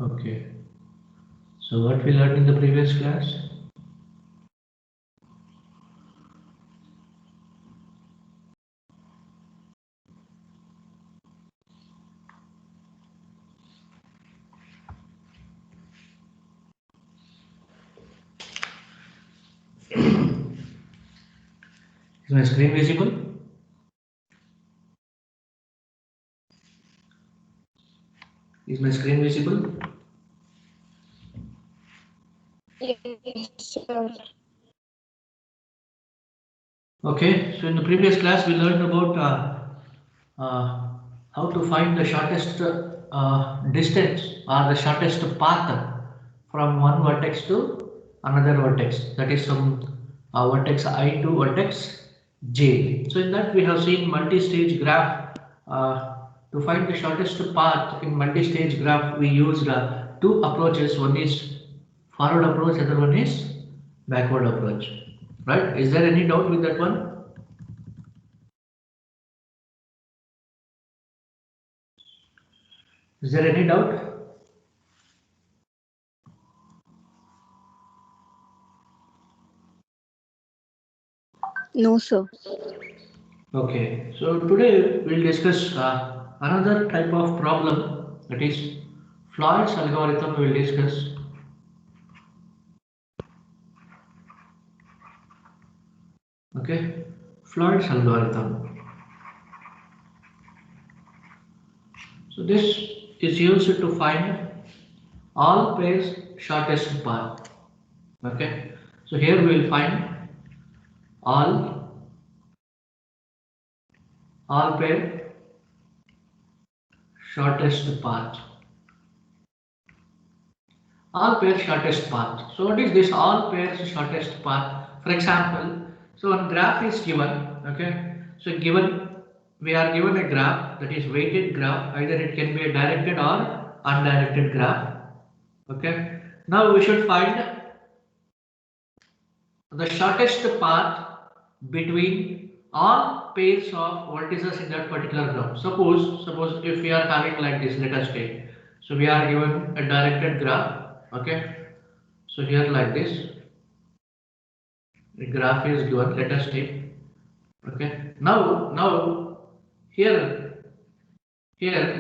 Okay. So what we learned in the previous class? Is my screen visible? Is my screen visible? Yes, sir. Okay, so in the previous class we learned about how to find the shortest distance or the shortest path from one vertex to another vertex, that is from vertex I to vertex J. So in that we have seen multi-stage graph. To find the shortest path in multi-stage graph we used two approaches. One is forward approach, other one is backward approach. Right? Is there any doubt with that one? Is there any doubt? No, sir. Okay, so today we'll discuss another type of problem, that is Floyd's algorithm. We'll discuss. Okay, Floyd's algorithm. So this is used to find all pairs shortest path. Okay, so here we will find all pair shortest path. All pairs shortest path. So what is this all pairs shortest path? For example, so one graph is given. Okay, so given we are given a graph, that is weighted graph. Either it can be a directed or undirected graph. Okay, now we should find the shortest path between all pairs of vertices in that particular graph. Suppose if we are having like this, let us take. So we are given a directed graph. Okay, so here like this, the graph is given. Let us take. Okay. Now here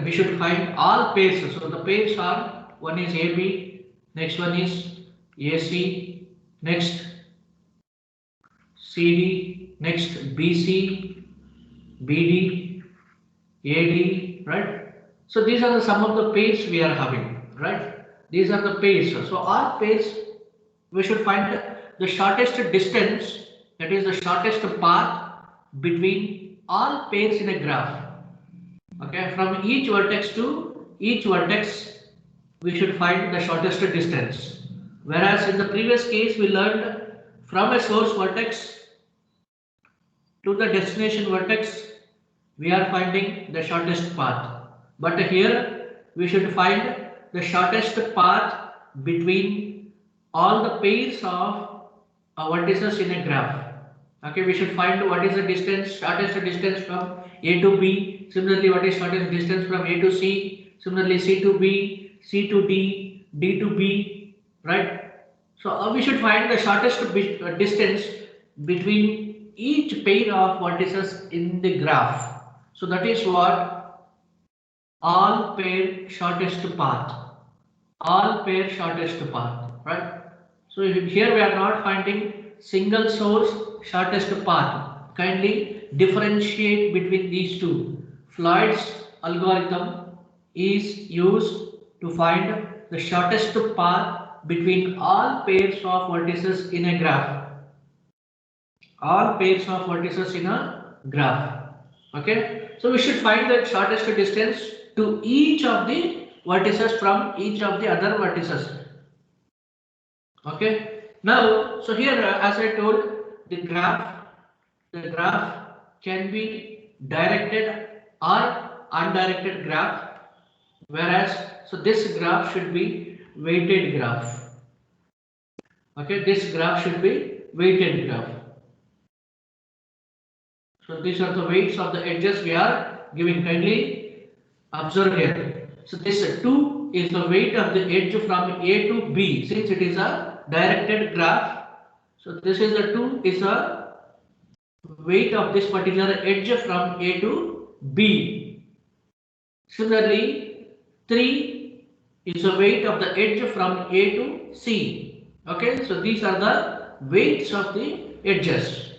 we should find all pairs. So the pairs are, one is AB, next one is AC, next CD, next BC, BD, AD, right? So these are the some of the pairs we are having, right? These are the pairs. So all pairs we should find the shortest distance, that is the shortest path between all pairs in a graph. Okay, from each vertex to each vertex we should find the shortest distance. Whereas in the previous case we learned from a source vertex to the destination vertex we are finding the shortest path. But here we should find the shortest path between all the pairs of vertices in a graph. Okay, we should find what is the distance, shortest distance from A to B. Similarly, what is shortest distance from A to C. Similarly, C to B, C to D, D to B. Right. So we should find the shortest distance between each pair of vertices in the graph. So that is what all pair shortest path. All pair shortest path, right? So here we are not finding single source shortest path. Kindly differentiate between these two. Floyd's algorithm is used to find the shortest path between all pairs of vertices in a graph. All pairs of vertices in a graph. Okay, so we should find the shortest distance to each of the vertices from each of the other vertices. Okay, now so here as I told, the graph can be directed or undirected graph, whereas so this graph should be weighted graph. Okay, this graph should be weighted graph. So these are the weights of the edges we are giving. Kindly observe here. So this two is the weight of the edge from A to B, since it is a directed graph. So this is the 2 is a weight of this particular edge from A to B. Similarly, 3 is the weight of the edge from A to C. Okay, so these are the weights of the edges.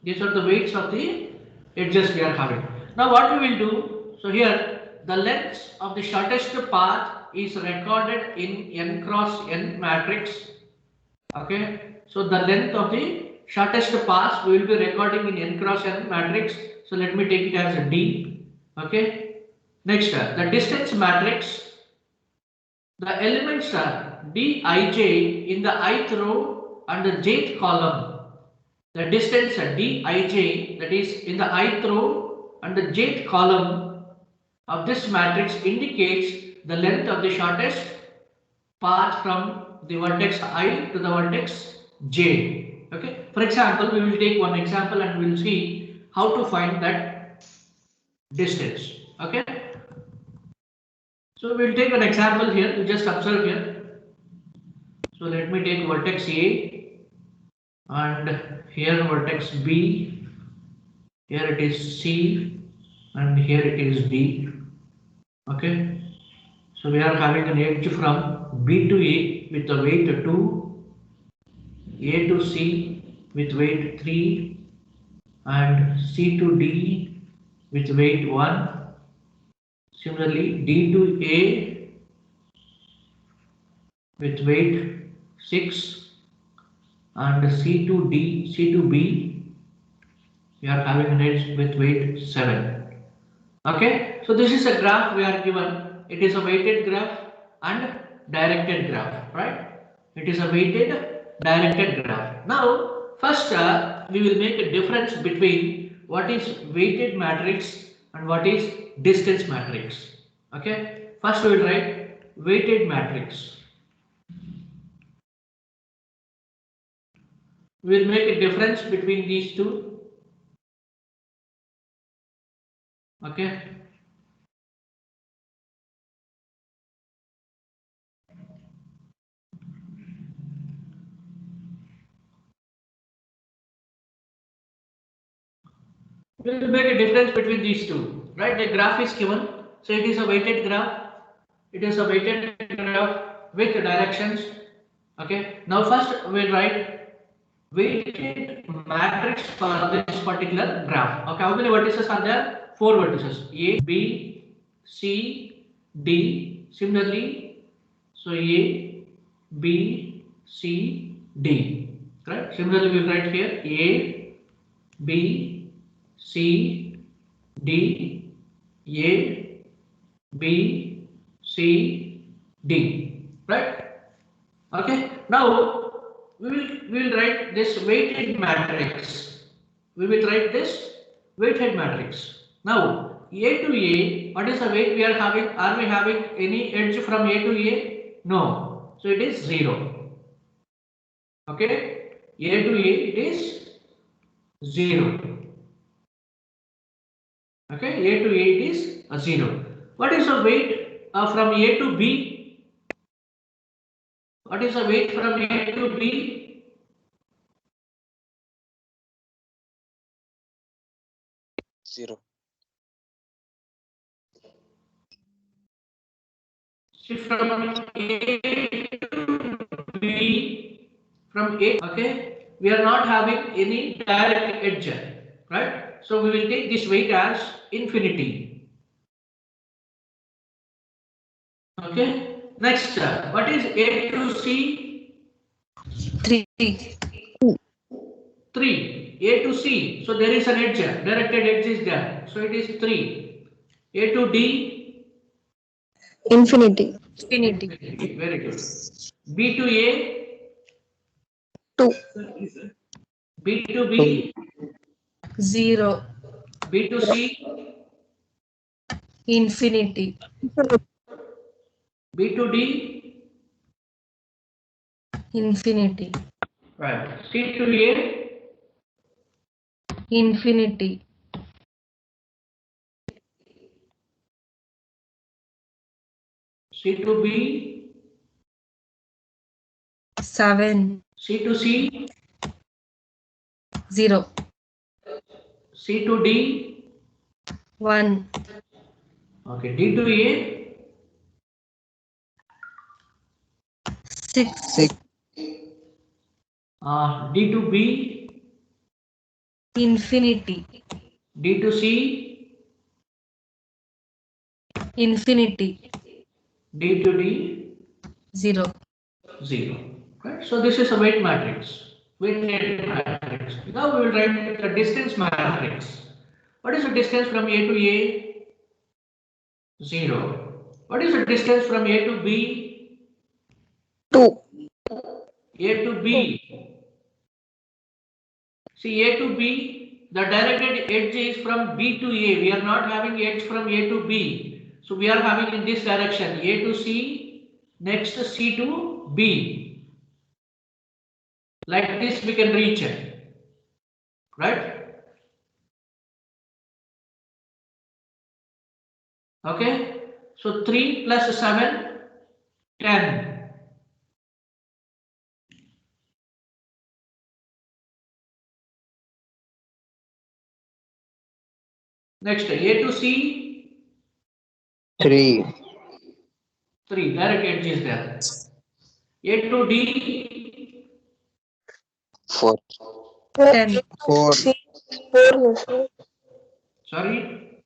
These are the weights of the edges we are having. Now what we will do, so here the length of the shortest path is recorded in n cross n matrix. Okay, so the length of the shortest path we will be recording in n cross n matrix. So let me take it as a D. Okay, next the distance matrix. The elements are Dij in the ith row and the jth column. The distance Dij, that is in the ith row and the jth column of this matrix, indicates the length of the shortest path from the vertex I to the vertex J. Okay. For example, we will take one example and we will see how to find that distance. Okay. So we will take an example here. You just observe here. So let me take vertex A and here vertex B. Here it is C and here it is D. Okay, so we are having an edge from B to A with the weight 2, A to C with weight 3 and C to D with weight 1. Similarly, D to A with weight 6 and C to B, we are having an edge with weight 7. Okay, so this is a graph we are given. It is a weighted graph and directed graph, right? It is a weighted directed graph. Now, first we will make a difference between what is weighted matrix and what is distance matrix. Okay, first we will write weighted matrix. We will make a difference between these two. Okay. We will make a difference between these two, right? The graph is given, so it is a weighted graph. It is a weighted graph with directions. Okay. Now first we'll write weighted matrix for this particular graph. Okay. How many vertices are there? 4 vertices: A, B, C, D. Similarly, so A, B, C, D. Right. Similarly, we write here A, B, C, D, A, B, C, D. Right? Okay. Now we will write this weighted matrix. We will write this weighted matrix. Now A to A, what is the weight we are having? Are we having any edge from A to A? No. So it is 0. Okay. A to A, it is 0. Okay, A to A it is a 0. What is the weight from A to B? What is the weight from A to B? 0. Shift from A to B, from A, okay, we are not having any direct edge, right? So we will take this weight as infinity. Okay, next, what is A to C? 3. 3. A to C, so there is an edge, directed edge is there, so it is 3. A to D? Infinity. Infinity. Very good. B to A? 2. B to B? 0. B to C? Infinity. B to D? Infinity. Right. C to A? C to B, 7. C to C, 0. C to D, 1. okay, D to A, 6. 6. D to B, Infinity. D to C, Infinity. D to D, 0. 0. Right? So this is a weight matrix. Weighted matrix. Now we will write the distance matrix. What is the distance from A to A? 0. What is the distance from A to B? 2. A to B. See, A to B, the directed edge is from B to A. We are not having edge from A to B. So we are having in this direction A to C, next C to B. Like this we can reach it. Right? Okay. So 3 plus 7, 10. Next, A to C, 3. 3. Direct edge is there. A to D, 4. 10. 4. 4. Sir. sorry.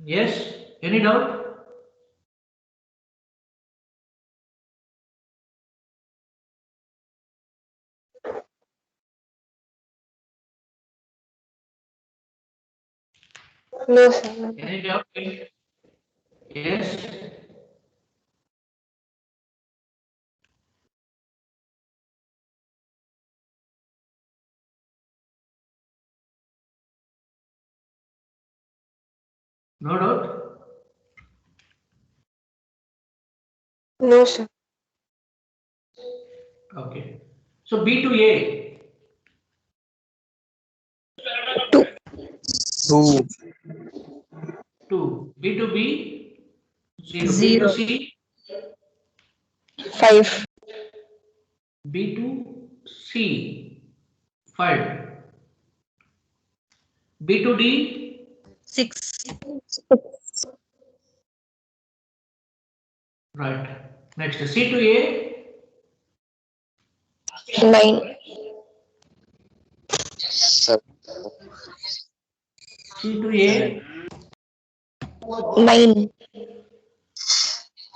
Yes. Any doubt? No, sir. Any doubt? Yes. No doubt? No, sir. Okay. So B to A, 2. 2. 2. B to B, 0. B to 0. C, 5. B to C, 5. B to D, 6. right. Next, C to A, 9. 7. C to A. 9.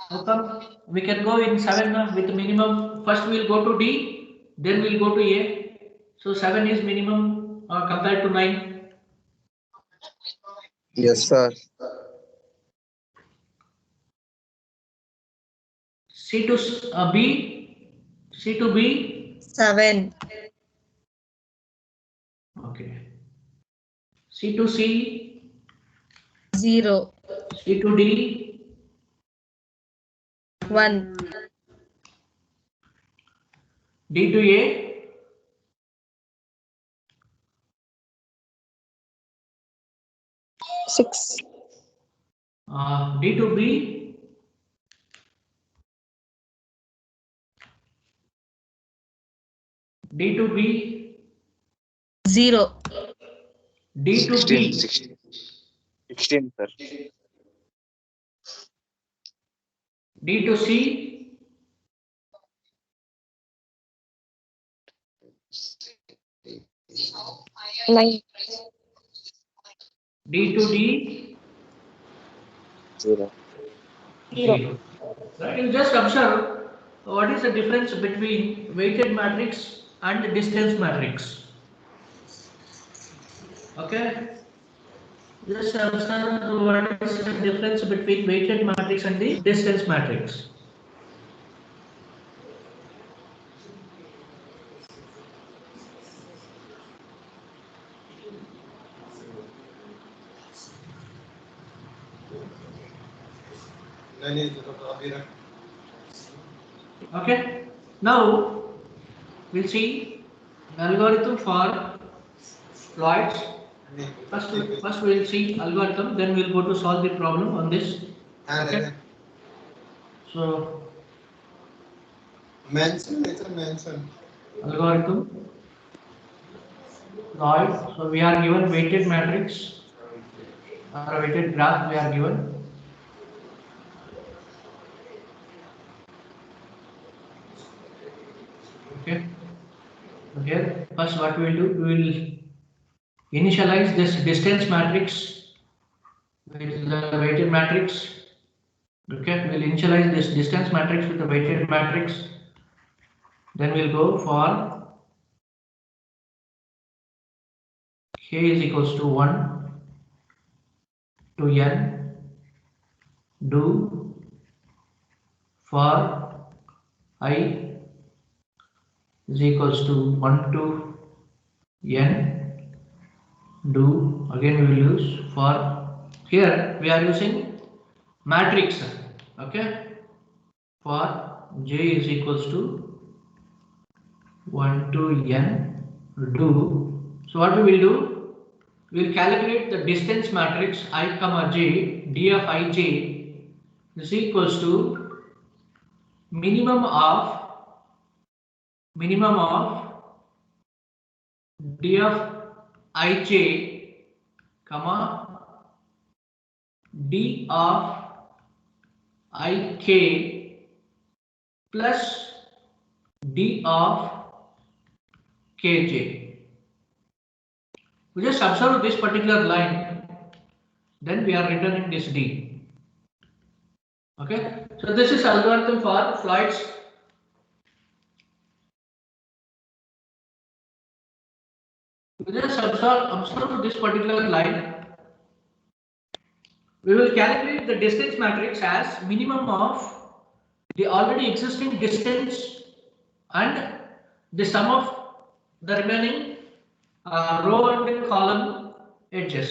How come? We can go in 7 with minimum. First we'll go to D, then we'll go to A. So 7 is minimum compared to 9. Yes, sir. C to B, C to B, 7. okay. C to C, 0. C to D, 1. D to A, 6. D to B, 0. D to 16. B, 16. 16, sir. D to C, 9. D to D, 0. 0. Right? You just observe what is the difference between weighted matrix and distance matrix. Okay? Just observe what is the difference between weighted matrix and the distance matrix. Okay? Now we'll see algorithm for fluids First we will see algorithm, then we will go to solve the problem on this. Okay. So mention algorithm. Right. So we are given weighted matrix or weighted graph. We are given. Okay. So here first what we will do, we will initialize this distance matrix with the weighted matrix. Okay, we will initialize this distance matrix with the weighted matrix. Then we'll go for k is equals to 1 to n. Do for I is equals to 1 to n. Do again we will use for here we are using matrix. Okay, for j is equals to 1 to n. Do. So what we will do, we will calculate the distance matrix I comma j. D of ij is equals to minimum of d of ij comma d of ik plus d of kj. We just observe this particular line, then we are returning this d. Okay, so this is algorithm for flights. We just observe this particular line. We will calculate the distance matrix as minimum of the already existing distance and the sum of the remaining row and column edges.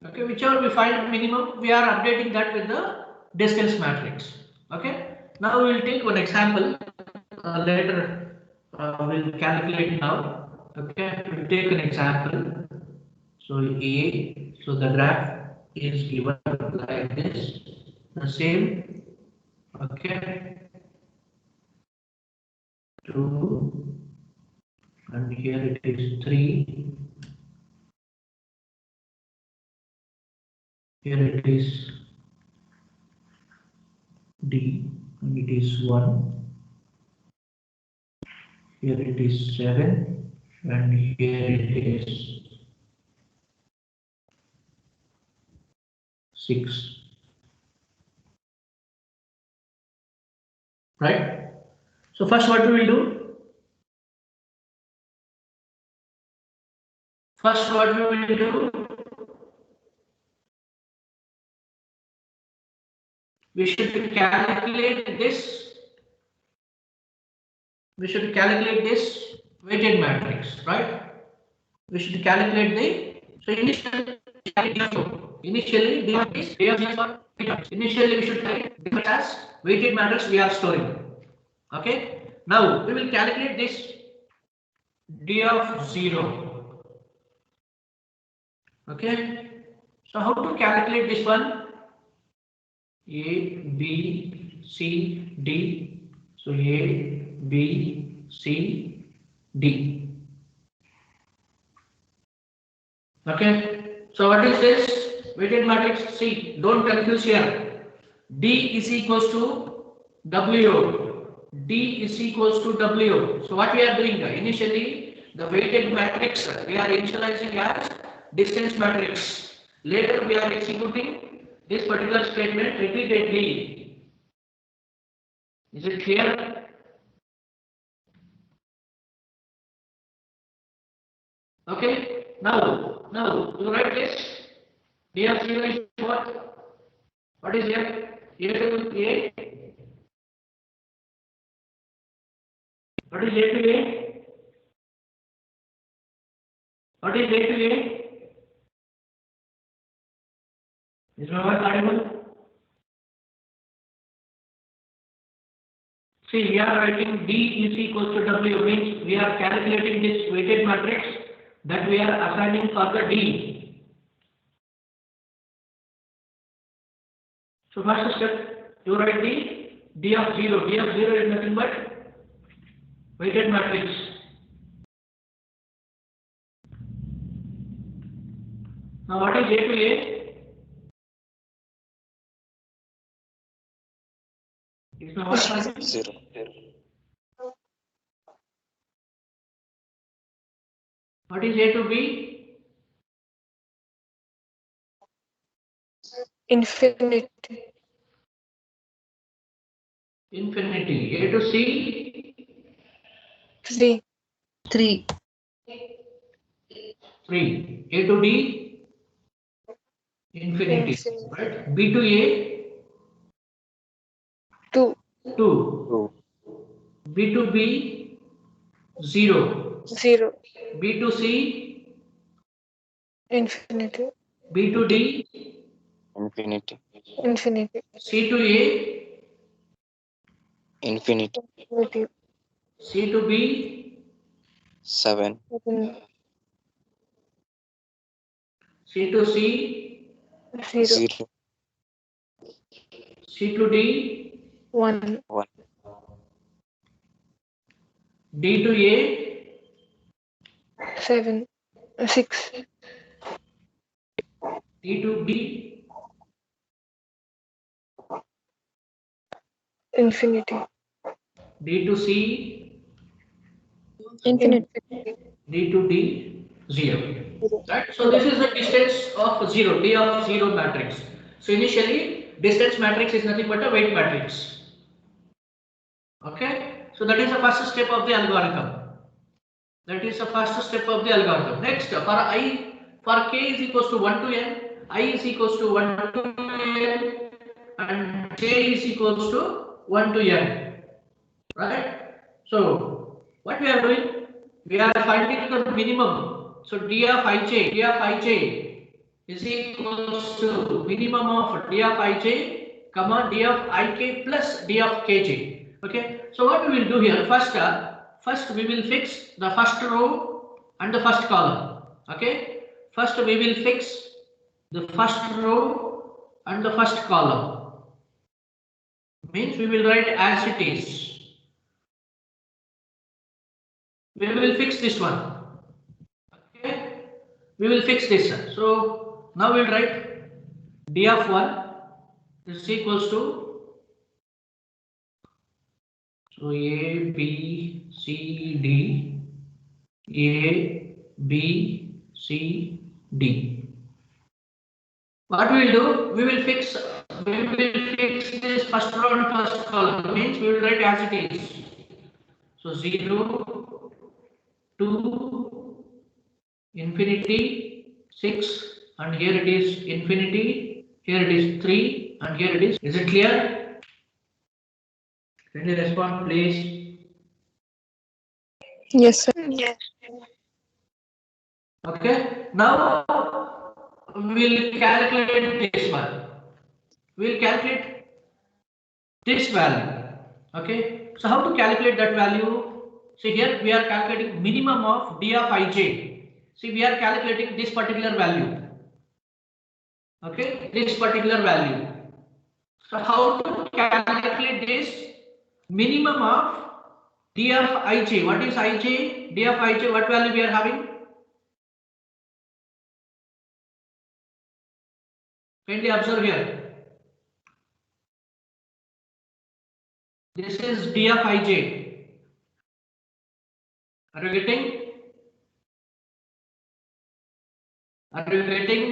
Okay, whichever we find minimum, we are updating that with the distance matrix. Okay, now we will take one example. Later we'll calculate now. Okay, we'll take an example. So A, so the graph is given like this. The same. Okay. 2, and here it is 3. Here it is D, and it is 1. Here it is 7, and here it is 6. Right? So first what we will do? First what we will do? We should calculate this. We should calculate this weighted matrix, right? We should calculate the. So initially we should take this as weighted matrix we are storing. Okay. Now we will calculate this d of 0. Okay. So how to calculate this one? A, B, C, D. So A, B, C, D. Okay. So what is this weighted matrix? See, don't confuse here. D is equals to W. D is equals to W. So what we are doing? Initially, the weighted matrix we are initializing as distance matrix. Later we are executing this particular statement repeatedly. Is it clear? Okay. Now you write this. D of 0 is what? What is here? A to A. What is A to A? What is A to A? Is my word audible? See, we are writing D is equals to W, means we are calculating this weighted matrix that we are assigning for the D. So first step, you write D of 0. D of 0 is nothing but weighted matrix. Now what is A to A? Is now what? 0. What is A to B? Infinity. Infinity. A to C? 3. 3. 3. A to D? Infinity. Infinity. Right? B to A? 2. 2. 2. B to B? 0. 0. B to C? Infinity. B to D? Infinity. Infinity. C to A? Infinity. Infinity. C to B? 7. 7. C to C? 0. 0. C to D? 1. 1. D to A? 7. 6. D to B? Infinity. D to C? Infinity. D to D? 0. Right? So this is the distance of 0, D of 0 matrix. So initially, distance matrix is nothing but a weight matrix. Okay? So that is the first step of the algorithm. That is the first step of the algorithm. Next, for k is equals to 1 to n, I is equals to 1 to n, and j is equals to 1 to n. Right? So what we are doing? We are finding the minimum. So d of ij is equals to minimum of d of ij, comma d of ik plus d of kj. Okay. So what we will do here? First we will fix the first row and the first column. Okay. First we will fix the first row and the first column. Means we will write as it is. We will fix this one. Okay, we will fix this. So now we'll write d of 1 is equals to, so a b c d, a b c d. What we will do? We will fix this first row and first column. Means we will write as it is. So 0, 2, infinity, 6, and here it is infinity, here it is 3, and here it is. Is it clear? Can you respond, please? Yes, sir. Yes. Okay. Now we'll calculate this one. We'll calculate this value. Okay. So how to calculate that value? See, here we are calculating minimum of d of ij. See, we are calculating this particular value. Okay, this particular value. So how to calculate this minimum of d of ij? What is ij? D of ij, what value we are having? Kindly observe here. This is d of ij. Are you getting? Are you getting?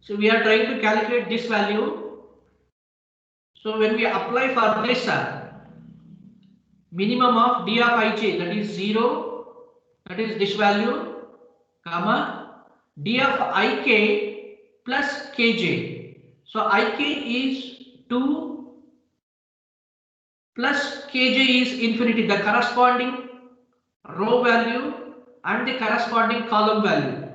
So we are trying to calculate this value. So when we apply for this minimum of d of ij, that is 0, that is this value, comma d of ik plus kj. So ik is 2 plus kj is infinity, the corresponding row value and the corresponding column value.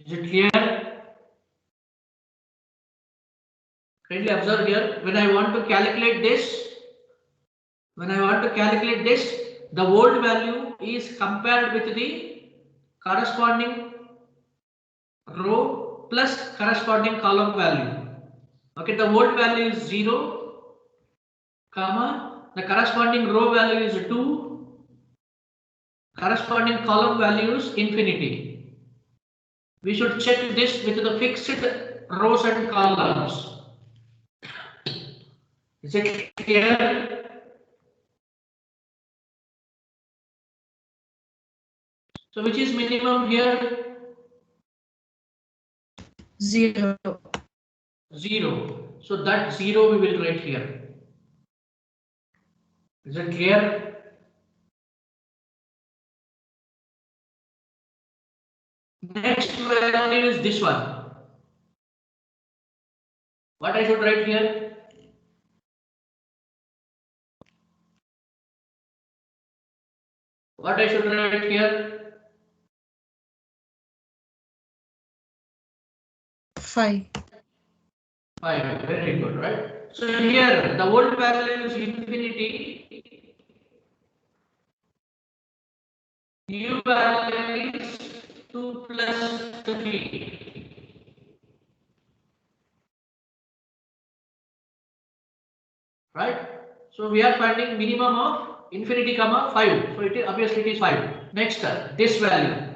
Is it clear? Kindly observe here. When I want to calculate this, the old value is compared with the corresponding row plus corresponding column value. Okay, the old value is 0, comma, the corresponding row value is 2, corresponding column value is infinity. We should check this with the fixed rows and columns. Is it clear? So which is minimum here? 0. 0. So that 0 we will write here. Is it clear? Next value is this one. What I should write here? What I should write here? 5. 5. Very good, right? So here the old value is infinity. New value is 2 plus 3. Right? So we are finding minimum of infinity comma 5. So it is obviously it is 5. Next, this value.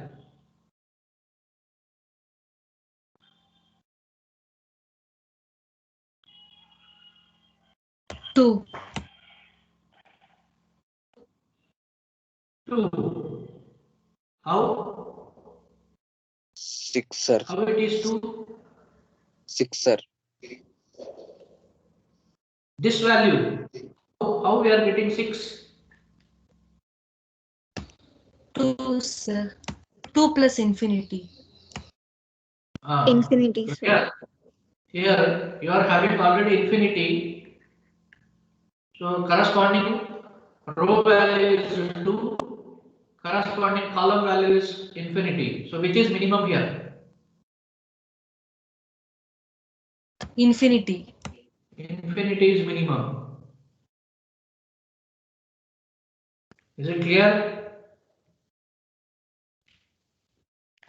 2. 2. How? 6, sir. How it is 2? 6, sir. This value. How we are getting 6? 2, sir. 2 plus infinity. Infinity, sir. Here you are having already infinity. So corresponding row value is 2. Corresponding column value is infinity. So which is minimum here? Infinity. Infinity is minimum. Is it clear?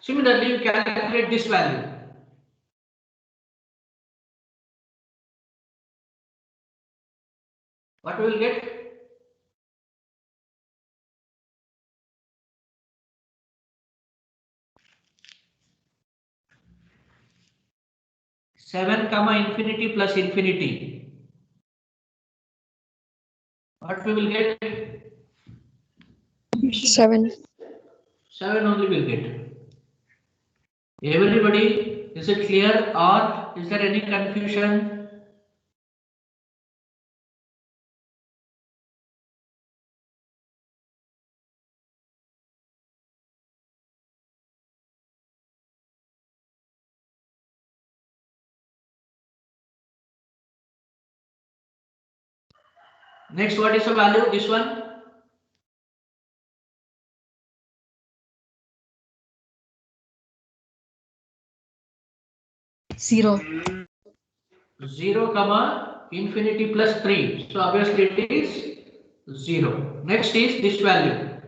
Similarly, you calculate this value. What we will get? Seven comma infinity plus infinity. What we will get? 7. 7 only will get. Everybody, is it clear or is there any confusion? Next, what is the value? This one? 0. 0 comma infinity plus 3. So obviously it is 0. Next is this value.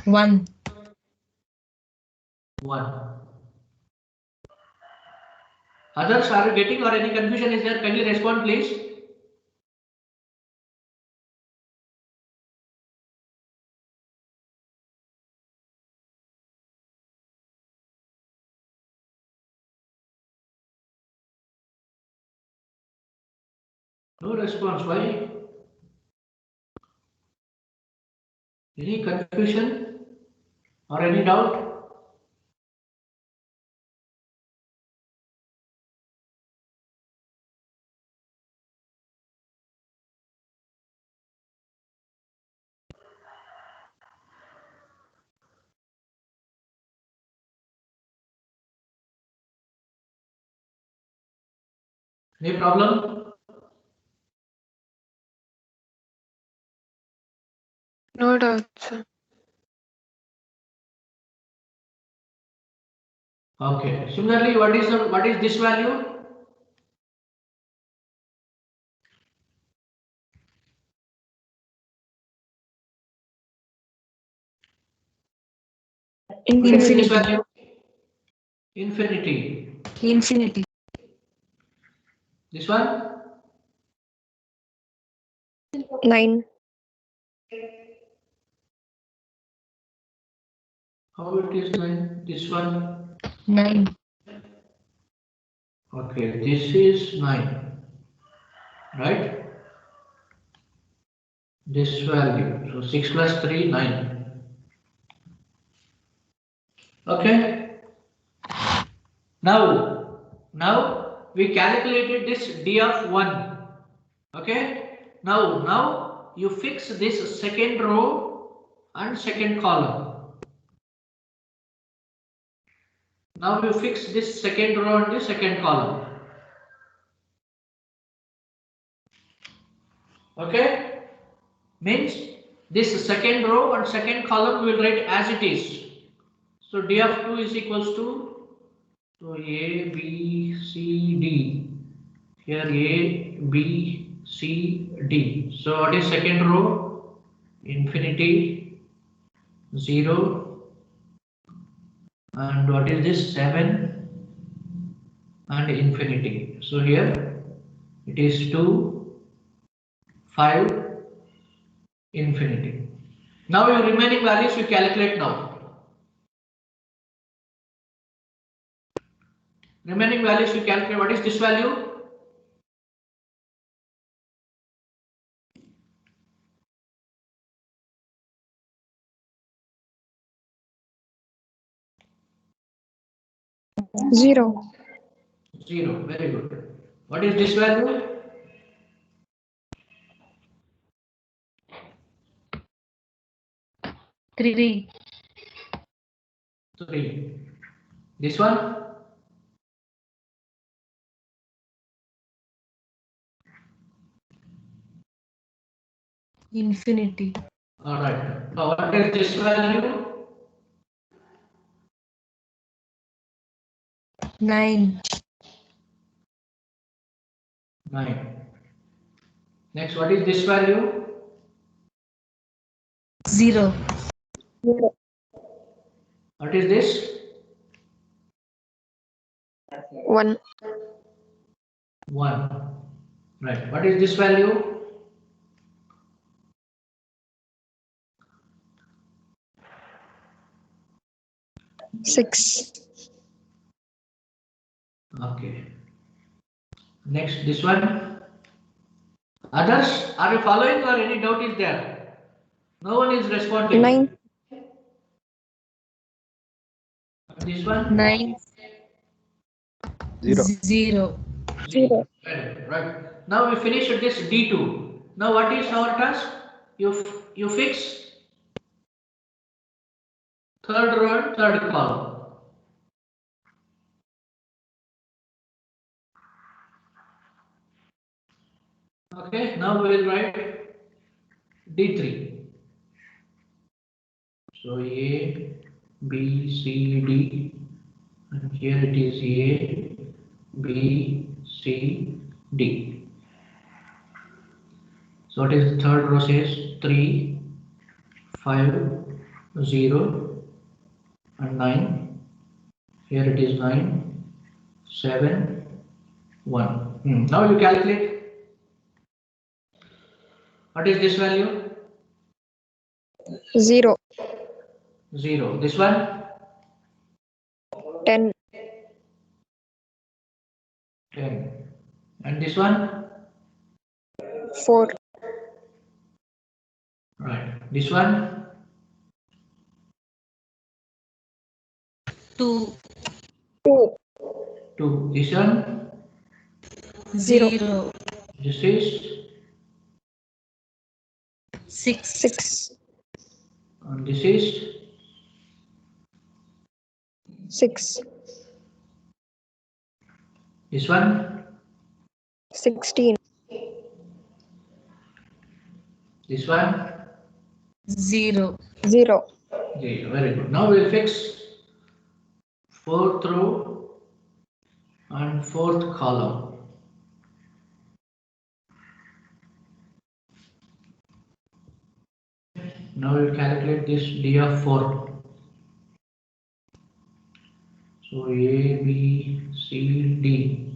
1. 1. Others, are you getting or any confusion is there? Kindly respond please. No response. Why? Any confusion or any doubt? Any problem? No Not out, sir. Okay. Similarly, what is this value? What is this Infinity. value? Infinity. Infinity. This one? 9. How it is 9? This one? 9. Okay, this is 9, right? This value. So 6 plus 3, 9. Okay. Now we calculated this d of 1. Okay. Now you fix this second row and second column. Now you fix this second row and the second column. Okay. Means this second row and second column we will write as it is. So d of 2 is equals to A, B, C, D. Here A, B, C, D. So what is second row? Infinity, 0. And what is this? 7 and infinity. So here it is 2, 5, infinity. Now your remaining values you calculate now. Remaining values you calculate. What is this value? 0. 0. Very good. What is this value? 3. 3. This one? Infinity. Alright. Now what is this value? 9. 9. Next, what is this value? 0. 0. What is this? 1. 1. Right. What is this value? 6. Okay. Next, this one. Others, are you following or any doubt is there? No one is responding. 9. This one? 9. 0. 0. 0. Right. Now we finished this D2. Now what is our task? You fix third row and third column. Okay. Now we will write D3. So A, B, C, D, and here it is A, B, C, D. So what is the third row says? 3, 5, 0, and 9. Here it is 9, 7, 1. Now you calculate. What is this value? 0. 0. This one? 10. 10. And this one? 4. Right. This one? 2. 2. 2. This one? 0. This is? 6. 6. And this is? 6. This one? 16. This one? 0. 0. Very good. Now we'll fix fourth row and fourth column. Now we'll calculate this D of 4. So A, B, C, D.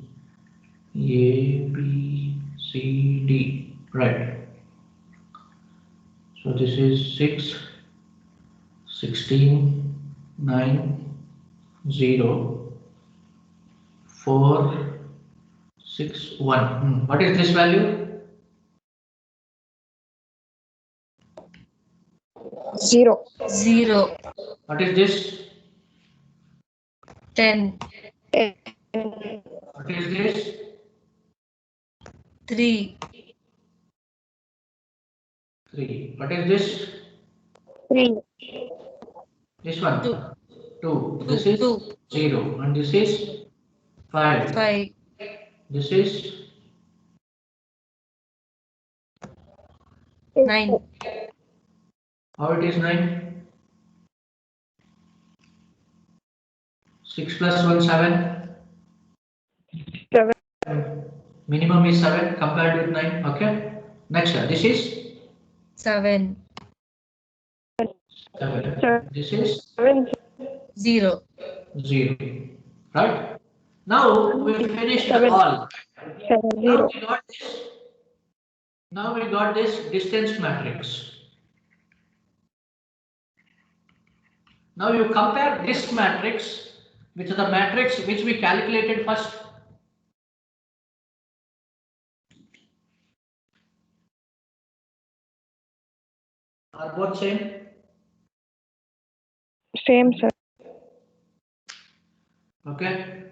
A, B, C, D. Right. So this is 6, 16, 9, 0, 4, 6, 1. What is this value? 0. 0. What is this? 10. 10. What is this? 3. 3. What is this? 3. This one? 2. 2. This is 2. 0. And this is 5. 5. This is 9. how it is 9? 6 plus 1, 7. 7. Minimum is 7 compared with 9. Okay. Next one. This is 7. 7. This is 7. 0. 0. Right. Now we finished 7. all. 7. Now 0. we got this. Now we got this distance matrix. Now you compare this matrix with the matrix which we calculated first. Are both same? Same, sir. Okay.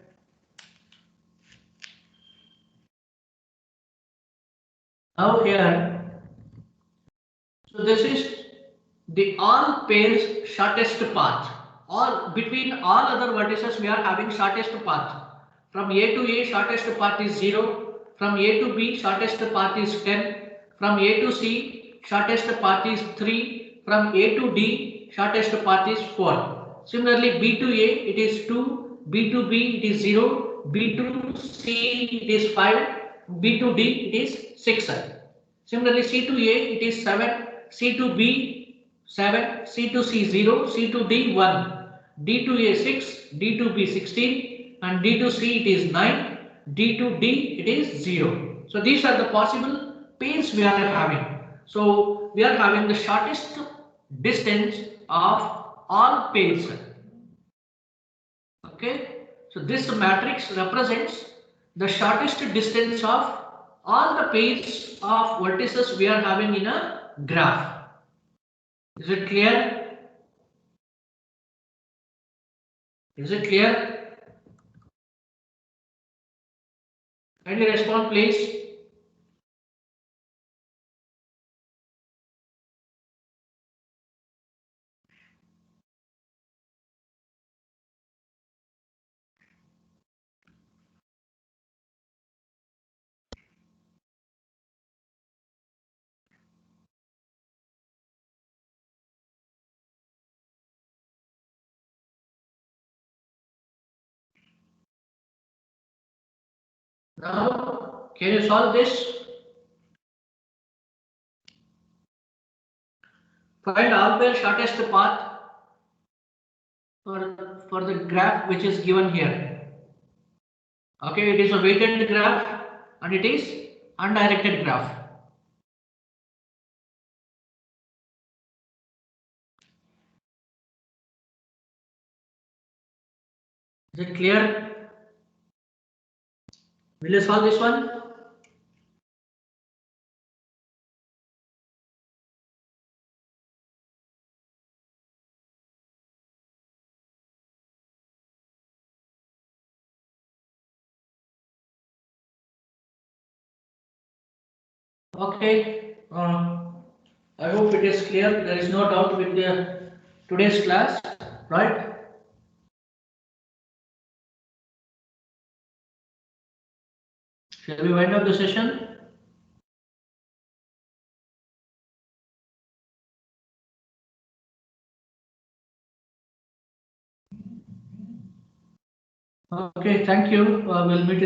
Now here, so this is the all pairs shortest path. All between all other vertices we are having shortest path. From A to A shortest path is 0. From A to B shortest path is 10. From A to C shortest path is 3. From A to D shortest path is 4. Similarly B to A it is 2. B to B it is 0. B to C it is 5. B to D it is 6. Similarly C to A it is 7. C to B 7, C to C 0, C to D 1, D to A 6, D to B 16, and D to C it is 9, D to D it is 0. So these are the possible pairs we are having. So we are having the shortest distance of all pairs. Okay. So this matrix represents the shortest distance of all the pairs of vertices we are having in a graph. Is it clear? Is it clear? Kindly respond, please. Now, can you solve this? Find all pair shortest path for the graph which is given here. Okay, it is a weighted graph and it is undirected graph. Is it clear? Will you solve this one? Okay. I hope it is clear. There is no doubt with the today's class, right? Shall we wind up the session? Okay, thank you. We'll meet